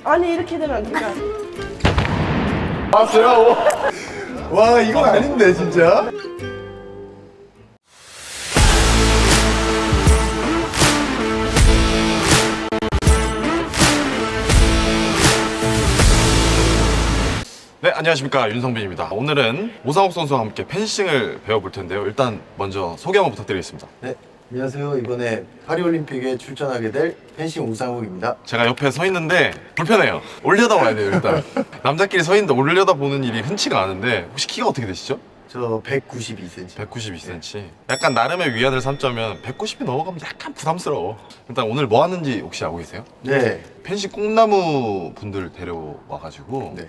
아니 이렇게 되면 안 될까? 봤어요? 와 이건 아닌데 진짜. 네, 안녕하십니까, 윤성빈입니다. 오늘은 오상욱 선수와 함께 펜싱을 배워볼 텐데요. 일단 먼저 소개 한번 부탁드리겠습니다. 네, 안녕하세요. 이번에 파리올림픽에 출전하게 될 펜싱 우상욱입니다. 제가 옆에 서 있는데 불편해요. 올려다봐야 돼요. 일단 남자끼리 서 있는데 올려다보는 일이 흔치가 않은데, 혹시 키가 어떻게 되시죠? 저 192cm. 192cm. 약간 나름의 위안을 삼자면 190이 넘어가면 약간 부담스러워. 일단 오늘 뭐 하는지 혹시 알고 계세요? 네. 펜싱 꿈나무 분들 데려와가지고 네.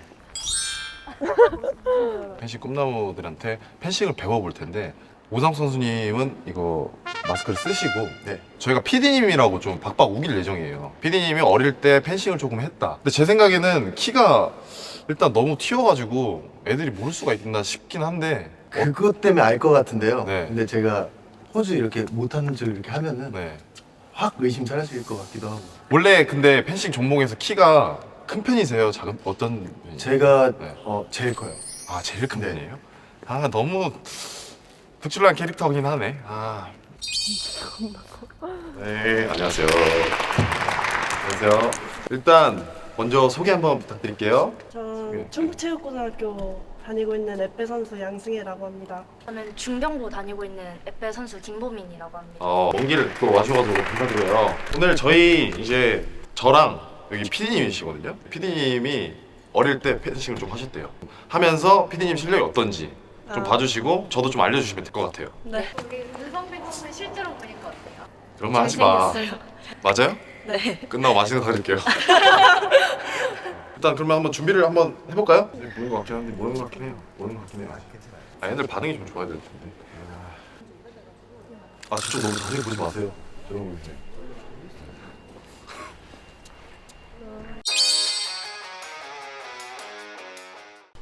펜싱 꿈나무들한테 펜싱을 배워볼 텐데, 오상 선수님은 이거 마스크를 쓰시고, 네. 저희가 PD님이라고 좀 박박 우길 예정이에요. PD님이 어릴 때 펜싱을 조금 했다. 근데 제 생각에는 키가 일단 너무 튀어가지고 애들이 모를 수가 있나 싶긴 한데. 그것 때문에 알 것 같은데요. 네. 근데 제가 포즈 이렇게 못하는 척 이렇게 하면은 네. 확 의심사라질 것 같기도 하고. 원래 근데 펜싱 종목에서 키가 큰 편이세요? 작은 어떤 편이세요? 제가 네. 제일 커요. 아, 제일 큰 네. 편이에요? 아, 너무 특출난 캐릭터긴 하네. 아. 네, 안녕하세요. 안녕하세요. 일단 먼저 소개 한번 부탁드릴게요. 전 충북체육고등학교 다니고 있는 에페 선수 양승혜라고 합니다. 저는 중경고 다니고 있는 에페 선수 김보민이라고 합니다. 먼 길을 또 와주셔가지고 감사드려요. 오늘 저희 이제 저랑 여기 PD님이시거든요. PD님이 어릴 때 펜싱을 좀 하셨대요. 하면서 PD님 실력이 어떤지 좀 봐주시고 저도 좀 알려주시면 될 것 같아요. 네. 우리 윤성빈 선수 실제로 보니까 어때요? 그런 말 하지 마. 잘생겼어요. 맞아요? 네. 끝나고 맛있는 거 사줄게요. 일단 그러면 한번 준비를 한번 해볼까요? 모르는 것 같긴 한데, 모르는 것 같긴 해요. 모르는 것 같긴 해요. 아, 애들 반응이 좀 좋아야 될 텐데. 아, 저쪽 너무 자세히 보지 마세요. 저런 거 이제.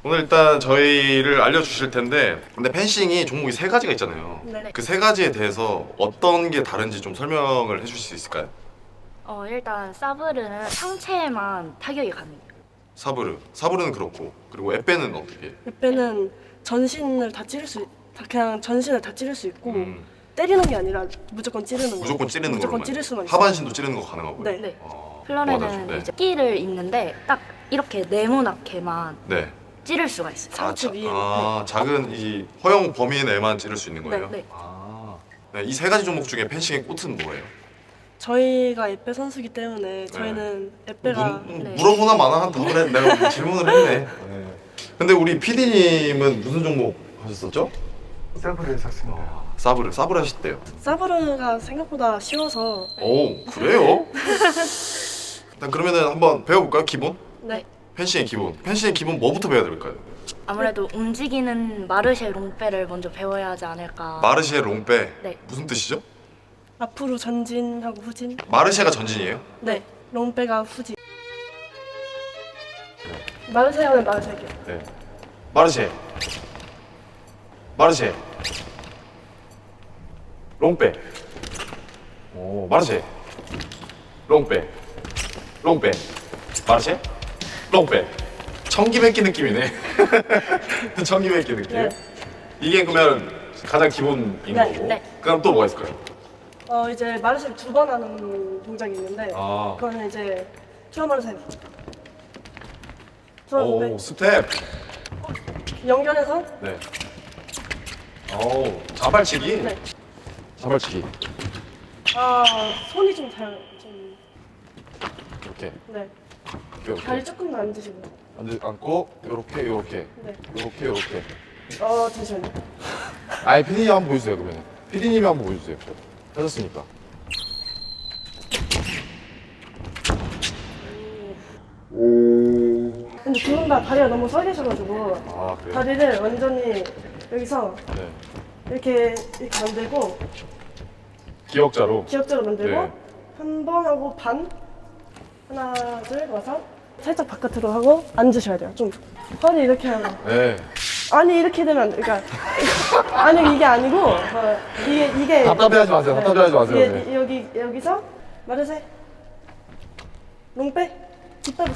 오늘 일단 저희를 알려주실 텐데, 근데 펜싱이 종목이 세 가지가 있잖아요. 네. 그 세 가지에 대해서 어떤 게 다른지 좀 설명을 해주실 수 있을까요? 일단 사브르는 상체에만 타격이 가능해요. 사브르는 그렇고, 그리고 에페는 어떻게? 에페는 전신을 다 찌를 수, 그냥 전신을 다 찌를 수 있고 음, 때리는 게 아니라 무조건 찌르는 거. 무조건 찌르는 무조건 걸로만. 찌를 수만 있어. 하반신도 찌르는 거 가능하고요. 네. 네. 맞아요. 플러레는 네. 이제 끼를 입는데 딱 이렇게 네모나게만 네. 찌를 수가 있어요. 상체 위에. 작은 이 허용 범위 내만 찌를 수 있는 거예요? 네, 네. 네, 이 세 가지 종목 중에 펜싱의 꽃은 뭐예요? 저희가 에페 선수기 때문에 저희는 에페가 네. 물어보나 마나 한 답을 했 내가 질문을 했네. 네. 근데 우리 PD님은 무슨 종목 하셨었죠? 사브를 샀습니다. 사브르 하셨대요. 사브르가 생각보다 쉬워서 오, 그래요? 일단 그러면은 한번 배워볼까요? 기본? 네. 펜싱의 기본 뭐부터 배워야 될까요? 아무래도 움직이는 마르쉐 롱빼를 먼저 배워야 하지 않을까. 마르쉐 롱빼. 네. 무슨 뜻이죠? 앞으로 전진하고 후진. 마르쉐가 전진이에요? 네. 롱빼가 후진. 마르세요는 마르세요. 네. 마르쉐 롱빼. 오, 마르쉐 롱빼 마르쉐 롱빼. 청기백기 느낌이네. 청기백기 느낌. 네. 이게 그러면 가장 기본인 네, 거고. 네. 그럼 또 뭐가 있을까요? 이제 마르세를 2번 하는 동작이 있는데 아. 그거는 이제 투어 마르세요. 오, 투어 스텝. 연결해서 네. 오, 자발치기. 네. 자발치기. 손이 좀 이렇게. 네. 이렇게. 다리 조금 더 앉으시고. 앉고 요렇게 네. 요렇게. 잠시만요. 아예 PD님 한번 보여주세요. 그러면 PD님이 한번 보여주세요. 하셨으니까. 근데 두 분 다 다리가 너무 서 계셔가지고 아, 그래요? 다리를 완전히 여기서 네. 이렇게 만들고 기억자로. 기역자로 만들고 네. 한 번 하고 반 하나 둘 와서 살짝 바깥으로 하고 앉으셔야 돼요. 좀 허리 이렇게 하고 네. 아니 이렇게 되면 안 돼. 그러니까 아니 이게 아니고 이게 답답해하지 마세요. 답답해하지 마세요. 이게 네. 여기서 마르세 롱빼 뒷발.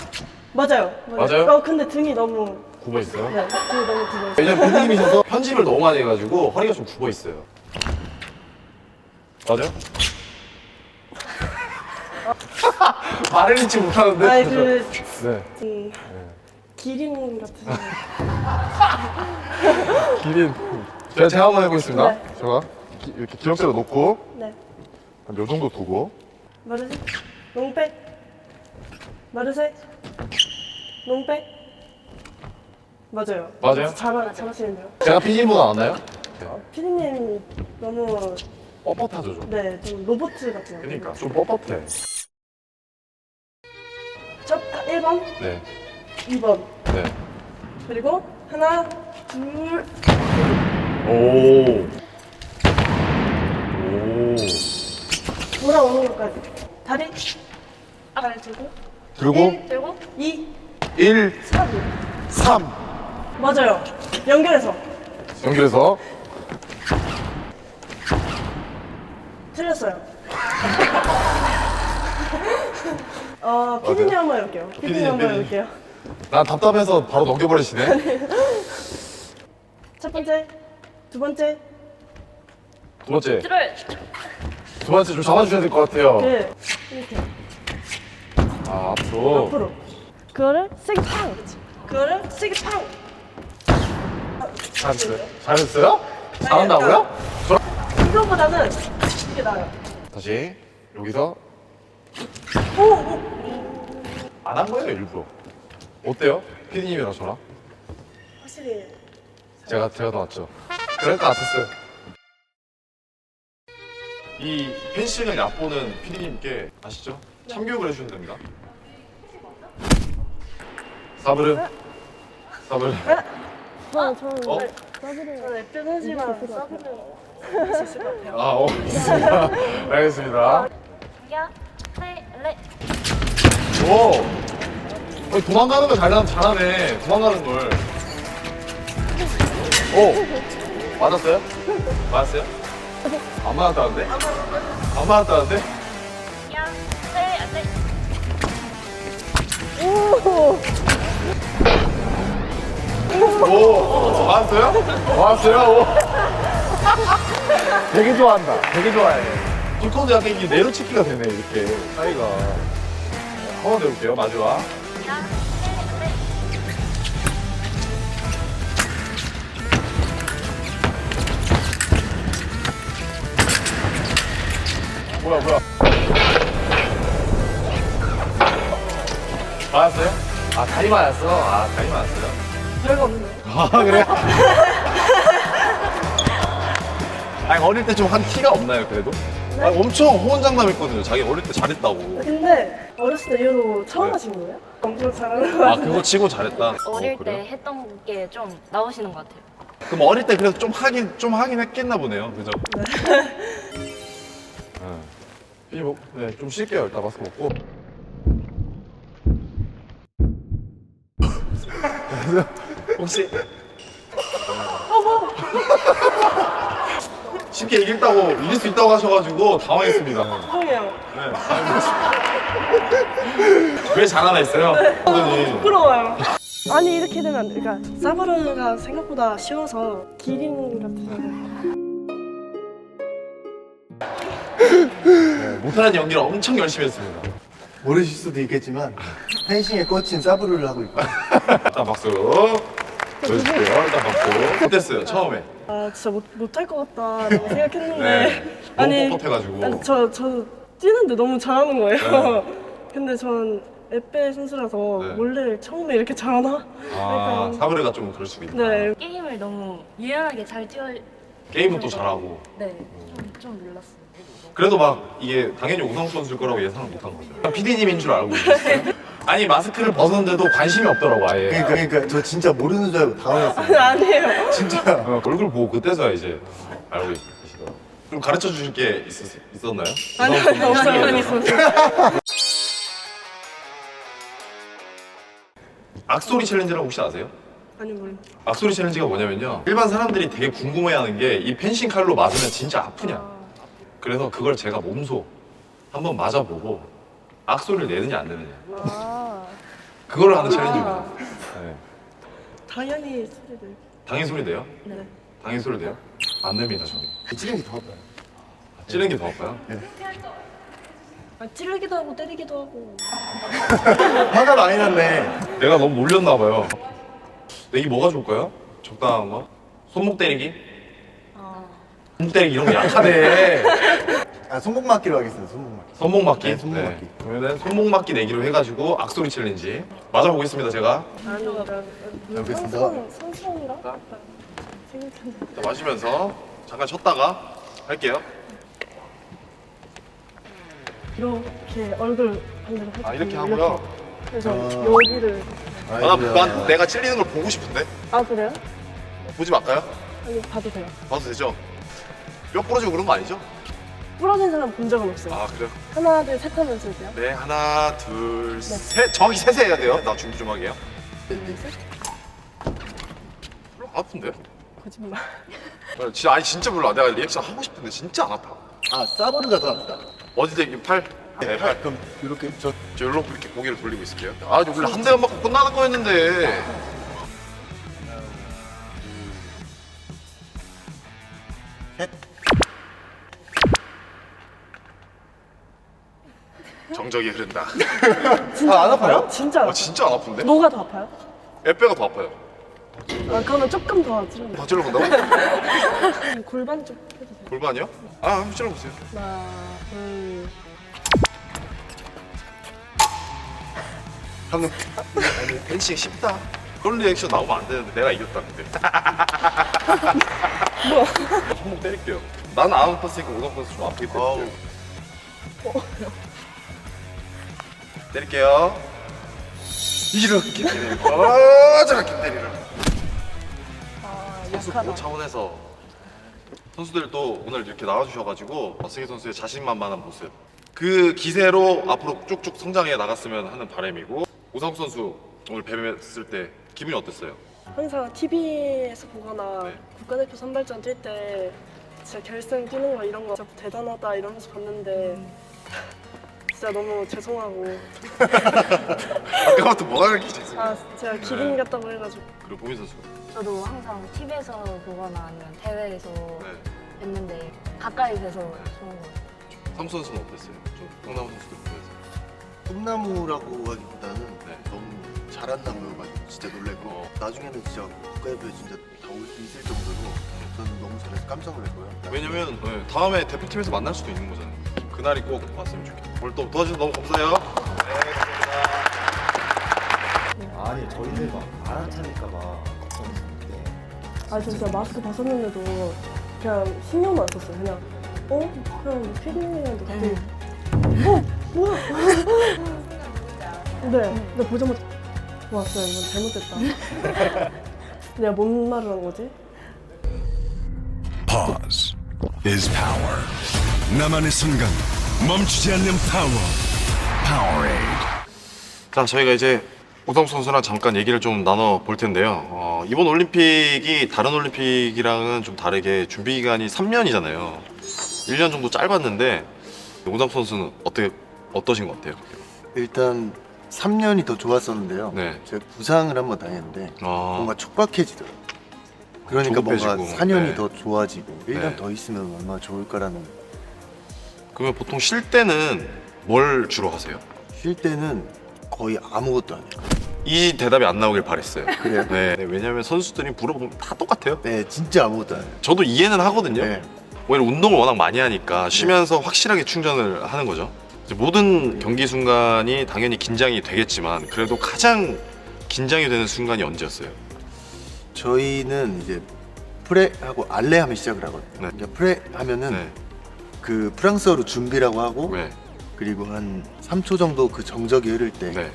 맞아요. 맞아요? 근데 등이 너무. 굽어 있어요? 네, 등이 너무 굽어 있어요. 왜냐면 PD님이셔서 편집을 너무 많이 해가지고 허리가 좀 굽어 있어요. 맞아요? 말을 잊지 못하는데. 아니 네. 기린 같은. 기린. 제가 한번 해보겠습니다. 네. 제가 이렇게 기록대로 놓고 네. 한 요 정도 두고. 마르세. 롱백. 마르세. 롱백. 맞아요. 맞아요? 잘하시는데요. 제가 PD님보다 낫나요? 피디님 너무 뻣뻣하죠 좀. 네, 좀 로봇 같은. 그러니까 좀 뻣뻣해. 첫 1번, 네. 2번. 네. 그리고 하나, 둘. 오. 오. 돌아오는 것까지. 다리 발 들고 들고 1 들고 2, 1, 3. 3. 맞아요. 연결해서. 연결해서 틀렸어요. 피디님 한번 해볼게요. 피디님 한번 피디님. 해볼게요. 난 답답해서 바로 넘겨버리시네. 첫 번째, 두 번째, 두 번째. 들어요. 두 번째 좀 잡아주셔야 될 것 같아요. 이렇게 아, 앞으로. 앞으로. 그거를 세게 팡. 그거를 세게 팡. 잘했어요? 잘했어요? 잘한다고요? 이거보다는 이게 나아요. 다시 여기서 오, 오. 안 한 거예요 일부러. 어때요? 피디님이랑 저랑? 확실히 제가 더 낫죠. 그럴 것 같았어요. 이 펜싱을 얕보는 피디님께 아시죠? 참교육을 해주셔야 됩니다. 사브르. 사브르. 저는 어? 저는 앱변 하지만 서브는 할수 있을 것 같아요. 아, 알겠습니다. 알겠습니다. 야, 네, 네. 오! 도망가는 거 잘하네. 도망가는 걸. 오! 맞았어요? 맞았어요? 안 맞았다는데? 안 맞았다는데? 야, 네, 네. 오! 맞았어요? 맞았어요? 오! 되게 좋아한다. 되게 좋아해. 뒷코도 약간 이게 내로치기가 되네, 이렇게. 사이가. 한번 더 해볼게요, 마지막. 야, 네, 네. 뭐야. 맞았어요? 아, 다리 맞았어? 아, 다리 맞았어요? 별거 없는데. 아, 그래요? 아니, 어릴 때 좀 한 티가 없나요, 그래도? 아니, 엄청 호언장담했거든요. 자기 어릴 때 잘했다고. 근데 어렸을 때 이후로 처음 네. 하신 거예요? 엄청 잘하는 거 아, 같아요. 그거 치고 잘했다. 어릴 그래요? 때 했던 게 좀 나오시는 것 같아요. 그럼 어릴 때 그래도 좀 하긴 했겠나 보네요. 그죠? 네, 좀 쉴게요. 일단 마스크 먹고. 혹시 쉽게 이길 수 있다고 하셔가지고 당황했습니다. 죄송해요. 네. 왜 잘하나 했어요? 선생님. 부끄러워요. 아니 이렇게 되면 안 돼. 그러니까 사브르가 생각보다 쉬워서 기린 같은. 못하는 연기를 엄청 열심히 했습니다. 모르실 수도 있겠지만 펜싱에 꽂힌 사브르를 하고 있고. 일단 박수. 보여줄게요. 일단 박수. 어땠어요? 처음에? 아 진짜 못할 것 같다라고 생각했는데 네. 너무 뻣뻣해가지고. 아니, 저 뛰는데 너무 잘하는 거예요. 네. 근데 전 에페 선수라서 네. 원래 처음에 이렇게 잘하나? 아, 약간- 사브레가 좀 그럴 수 있다. 네. 게임을 너무 유연하게 잘 뛰어. 게임은 또 잘하고. 네, 좀 놀랐어요. 그래도 막 이게 당연히 우상 선수일 거라고 예상을 못한 거죠. PD님인 줄 알고 있었어요. 아니 마스크를 벗었는데도 관심이 없더라고 아예. 그러니까 저 진짜 모르는 줄 알고 당황했어요. 아니에요. 진짜. 얼굴 보고 그때서야 이제 알고 계시더라고요. 좀 가르쳐 주실 게 있었나요? 아니요, 없어요. 아니, 악소리 챌린지라고 혹시 아세요? 아니 모르. 악소리 챌린지가 뭐냐면요. 일반 사람들이 되게 궁금해하는 게 이 펜싱 칼로 맞으면 진짜 아프냐. 그래서 그걸 제가 몸소 한번 맞아보고 악소리를 내느냐 안 내느냐. 그걸 하는 챌린지입니다. 네. 당연히 소리를. 당연히 소리 내요? 네. 당연히 소리 내요? 안 냅니다 저는. 찌르는 게 더 아파요. 찌르는 게 더 아파요? 아, 찌르기도 하고 때리기도 하고. 화가 많이 났네. 내가 너무 몰렸나 봐요. 내기 뭐가 좋을까요? 적당한 거? 손목 때리기? 손목 때리기 이런 거 약하네. 아, 손목 맞기로 하겠습니다. 손목 맞기. 손목 맞기. 네, 손목 맞기. 그러면은 손목 맞기 내기로 해가지고 악소리 챌린지 맞아보겠습니다 제가. 아니, 알겠습니다. 선수인가? 생각했는데. 자, 마시면서 잠깐 쉬었다가 할게요. 이렇게 얼굴 반대로 아 이렇게 이렇게. 하고요. 그래서 여기를. 난 내가 찔리는 걸 보고 싶은데 아, 그래요? 보지 말까요? 아니, 봐도 돼요. 봐도 되죠? 뼈 부러지고 그런 거 아니죠? 부러진 사람 본 적은 없어요. 아 그래요? 하나, 둘, 셋 하면 쓸게요. 네 하나 둘 셋. 정확히 셋에 해야 돼요. 나 준비 좀 하게요. 아픈데? 거짓말. 아니 진짜 몰라. 내가 리액션 하고 싶은데 진짜 안 아파. 아, 사버르가 더 아프다. 어디지? 이 팔? 네, 팔. 그럼 이렇게 저 저 여기로 이렇게 고개를 돌리고 있을게요. 아, 원래 한 대만 맞고 끝나는 거였는데. 셋. 정적이 흐른다. 진짜 안 아파요? 진짜 안 아파요. 진짜 안 아픈데? 뭐가 더 아파요? 애뼈가 더 아파요. 아, 그러면 조금 더 찌르면 다 찔러본다고? 돼요. 골반 쪽 해주세요. 골반이요? 아, 한번 찔러보세요. 하나, 둘. 방금 아니 펜싱 쉽다. 그런 리액션 나오면 안 되는데 내가 이겼다 근데. 뭐야? 손목 때릴게요. 나는 안 아팠으니까 오동 선수 좀 아프게 때릴게요. 때릴게요. 이렇게 때리고 저렇게 때리라. 아, 선수 약하다. 보호 차원에서 선수들도 오늘 이렇게 나와주셔가지고 박승희 선수의 자신만만한 모습 그 기세로 앞으로 쭉쭉 성장해 나갔으면 하는 바람이고 오상욱 선수 오늘 뵈뵀을 때 기분이 어땠어요? 항상 TV에서 보거나 네. 국가대표 선발전 뛸 때 진짜 결승 뛰는 거 이런 거 진짜 대단하다 이러면서 봤는데 진짜 너무 죄송하고 아까부터 뭐가 그렇게 죄송해요? 아 제가 기린 같다고 해가지고 그리고 보민 선수 저도 항상 TV에서 보거나 아니면 대회에서 네. 뵀는데 가까이 뵈서 좋은 것 같아요. 삼수 선수는 어땠어요? 좀 동남 선수들 보면서 꿈나무라고 하기보다는 네. 너무 잘한다고 해가지고 진짜 놀랬고 나중에는 진짜 국가대표에 진짜 다 올 수 있을 정도로 저는 너무 잘해서 깜짝 놀랐고요. 왜냐면 네, 다음에 대표팀에서 만날 수도 있는 거잖아요. 그날이 꼭 왔으면 좋겠다. 오늘 또 도와주셔서 너무 감사해요. 네, 감사합니다. 아니 저희들 막 알아차릴까봐 걱정했는데 아 진짜 마스크 벗었는데도 그냥 신경도 안 썼어요. 그냥 그냥 피디님도 갑자기 뭐야? 네, 보자마자 왔어요. 이건 잘못됐다. 내가 뭔 말을 한 거지? Pause is power. 나만의 순간 멈추지 않는 파워. Powerade. 자, 저희가 이제 오상욱 선수랑 잠깐 얘기를 좀 나눠 볼 텐데요. 이번 올림픽이 다른 올림픽이랑은 좀 다르게 준비 기간이 3년이잖아요. 1년 정도 짧았는데 오상욱 선수는 어떠신 것 같아요? 일단 3년이 더 좋았었는데요. 네. 제가 부상을 한번 당했는데 뭔가 촉박해지더라고요. 그러니까 뭔가 조급해지고, 4년이 네. 더 좋아지고 1년 네. 더 있으면 얼마나 좋을까라는. 그러면 보통 쉴 때는 뭘 주로 하세요? 쉴 때는 거의 아무것도 안 해요. 이 대답이 안 나오길 바랬어요. 그래요? 네, 왜냐면 선수들이 물어보면 다 똑같아요. 네, 진짜 아무것도 안 해요. 저도 이해는 하거든요. 네. 오히려 운동을 워낙 많이 하니까 쉬면서 확실하게 충전을 하는 거죠. 이제 모든 경기 순간이 당연히 긴장이 되겠지만 그래도 가장 긴장이 되는 순간이 언제였어요? 저희는 이제 프레하고 알레 하면 시작을 하거든요. 네. 이제 프레 하면은 네. 그 프랑스어로 준비라고 하고 네. 그리고 한 3초 정도 그 정적이 흐를 때 네.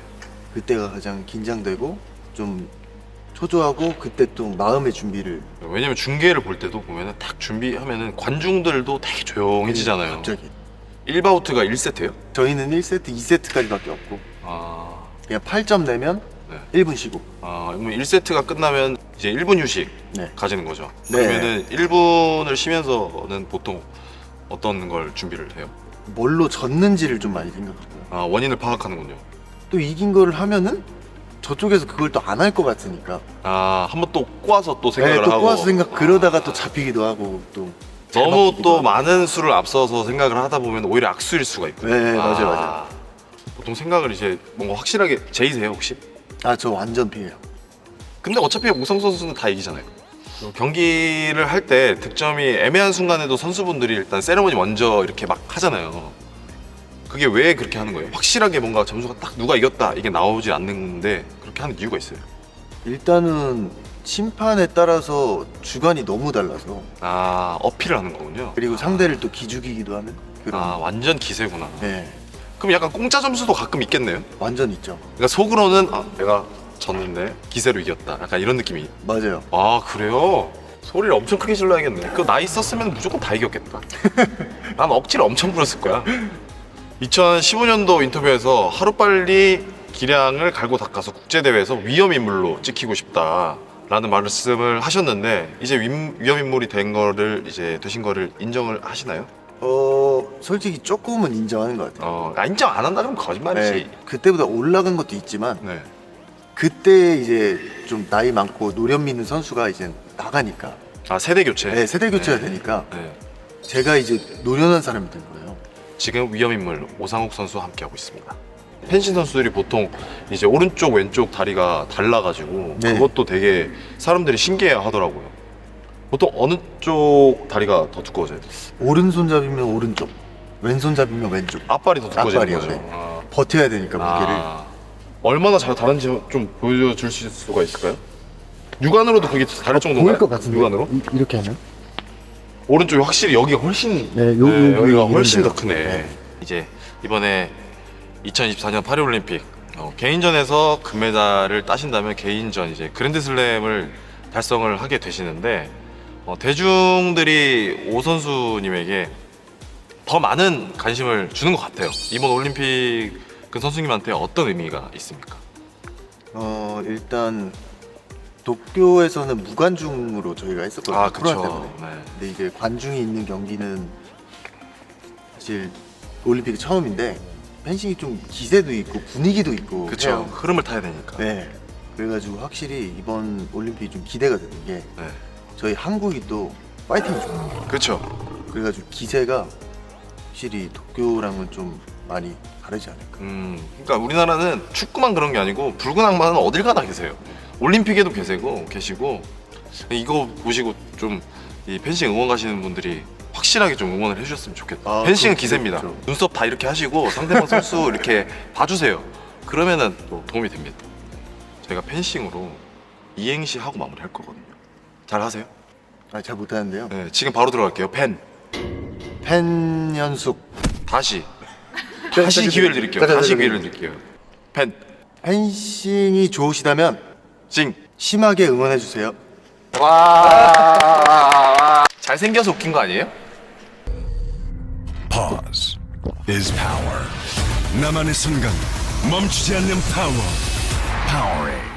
그때가 가장 긴장되고 좀 초조하고 그때 또 마음의 준비를 왜냐면 중계를 볼 때도 보면은 딱 준비하면은 관중들도 되게 조용해지잖아요. 갑자기 1바우트가 1세트예요? 저희는 1세트, 2세트까지밖에 없고 아, 그냥 8점 내면 네. 1분 쉬고. 그러면 1세트가 끝나면 이제 1분 휴식 네. 가지는 거죠. 네. 그러면은 1분을 쉬면서는 보통 어떤 걸 준비를 해요? 뭘로 졌는지를 좀 많이 생각하고요. 원인을 파악하는군요. 또 이긴 거를 하면은 저쪽에서 그걸 또 안 할 것 같으니까. 아, 한번 또 꼬아서 또 생각을 또 하고. 꼬아서 생각 그러다가 또 잡히기도 하고 또. 잘 너무 먹히기도 또 하고. 많은 수를 앞서서 생각을 하다 보면 오히려 악수일 수가 있고. 네, 맞아요. 보통 생각을 이제 뭔가 확실하게 제이세요 혹시? 저 완전 피해요. 근데 어차피 우성 선수는 다 이기잖아요. 경기를 할 때 득점이 애매한 순간에도 선수분들이 일단 세레머니 먼저 이렇게 막 하잖아요. 그게 왜 그렇게 하는 거예요? 확실하게 뭔가 점수가 딱 누가 이겼다 이게 나오지 않는데 그렇게 하는 이유가 있어요. 일단은 심판에 따라서 주관이 너무 달라서 아, 어필을 하는 거군요. 그리고 상대를 또 기죽이기도 하는 그런. 아, 완전 기세구나. 네, 그럼 약간 공짜 점수도 가끔 있겠네요. 완전 있죠. 그러니까 속으로는 내가 졌는데 기세로 이겼다. 약간 이런 느낌이. 맞아요. 아, 그래요? 소리를 엄청 크게 질러야겠네. 그거 나 있었으면 무조건 다 이겼겠다. 난 억지를 엄청 부렸을 거야. 2015년도 인터뷰에서 하루빨리 기량을 갈고 닦아서 국제대회에서 위험인물로 찍히고 싶다라는 말씀을 하셨는데 이제 위험인물이 되신 거를 인정을 하시나요? 솔직히 조금은 인정하는 것 같아요. 인정 안 한다 그러면 거짓말이지. 네, 그때보다 올라간 것도 있지만 네. 그때 이제 좀 나이 많고 노련 있는 선수가 이제 나가니까 아, 세대 교체. 네, 세대 교체가 되니까 네. 제가 이제 노련한 사람이 된 거예요. 지금 위험인물 오상욱 선수와 함께하고 있습니다. 펜싱 선수들이 보통 이제 오른쪽 왼쪽 다리가 달라가지고 네. 그것도 되게 사람들이 신기해하더라고요. 보통 어느 쪽 다리가 더 두꺼워져요? 오른손잡이면 오른쪽, 왼손잡이면 왼쪽. 앞발이 더 두꺼워지는 앞발이요, 거죠. 네. 아. 버텨야 되니까 무게를. 얼마나 잘 다른지 좀 보여주실 수가 있을까요? 육안으로도 그게 다를 정도인가요? 육안으로? 이렇게 하면? 오른쪽이 확실히 여기가 훨씬 여기가 훨씬 더 크네. 네. 이제 이번에 2024년 파리올림픽 개인전에서 금메달을 따신다면 개인전 이제 그랜드슬램을 달성을 하게 되시는데 대중들이 오 선수님에게 더 많은 관심을 주는 것 같아요. 이번 올림픽 그 선수님한테 어떤 의미가 있습니까? 일단 도쿄에서는 무관중으로 저희가 했었거든요. 아, 코로나 그쵸. 때문에. 네. 근데 이제 관중이 있는 경기는 사실 올림픽이 처음인데 펜싱이 좀 기세도 있고 분위기도 있고 그쵸. 해요. 흐름을 타야 되니까. 네. 그래가지고 확실히 이번 올림픽이 좀 기대가 되는 게 네. 저희 한국이 또 파이팅이 좋아요. 그쵸. 그래가지고 기세가 확실히 도쿄랑은 좀 많이 다르지 않을까. 그러니까 우리나라는 축구만 그런 게 아니고 붉은 악마는 어딜 가나 계세요. 올림픽에도 계시고 이거 보시고 좀 이 펜싱 응원 가시는 분들이 확실하게 좀 응원을 해주셨으면 좋겠다. 펜싱은 그렇죠, 기세입니다. 그렇죠. 눈썹 다 이렇게 하시고 상대방 선수 이렇게 봐주세요. 그러면은 또 도움이 됩니다. 제가 펜싱으로 이행시 하고 마무리할 거거든요. 잘 하세요? 잘 못하는데요. 네, 지금 바로 들어갈게요. 펜연숙. 다시 다시 기회를 드릴게요. 잠깐, 다시 잠깐. 기회를 드릴게요. 펜싱이 좋으시다면 찡. 심하게 응원해 주세요. 잘생겨서 웃긴 거 아니에요? Pause is power. 나만의 순간 멈추지 않는 파워. Powerade.